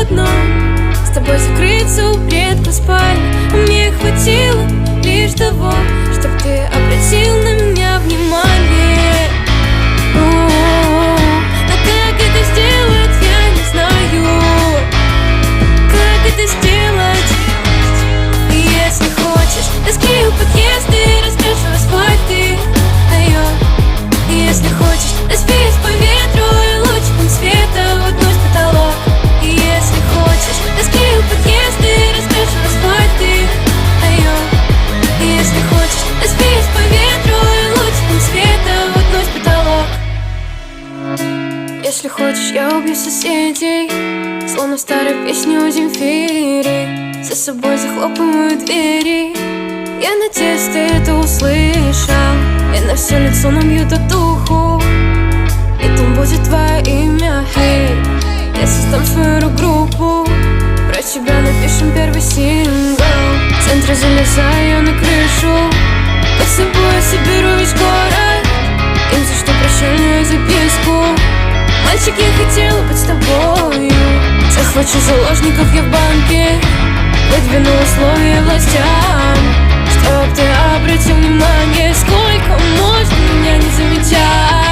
одном, с тобой закрыться у предка спальни. Мне хватило лишь того, чтоб ты обратил на меня внимание. А как это сделать, я не знаю. Как это сделать? Если хочешь, раскрою подъезды, раскрашу асфальты. Если хочешь, разбеюсь по ветру и лучиком света воткнусь в потолок. И если хочешь, раскрою подъезды, раскрашу асфальты. Если хочешь, разбеюсь по ветру и лучиком света воткнусь в потолок. Если хочешь, я убью соседей, словно в старой песне у Земфиры. За собой захлопаю двери. Я надеюсь, ты это услышал. И на все лицо набью татуху, и там будет твое имя. Hey, я создам свою рок-группу, про тебя напишем первый сингл. В центре залезаю на крышу, под собой я соберу весь город. Им за что прощальную записку: мальчик, я хотела быть с тобою. Захвачу заложников я в банке, выдвину условия властям, чтоб ты обратил внимание. Сколько можно меня не замечать?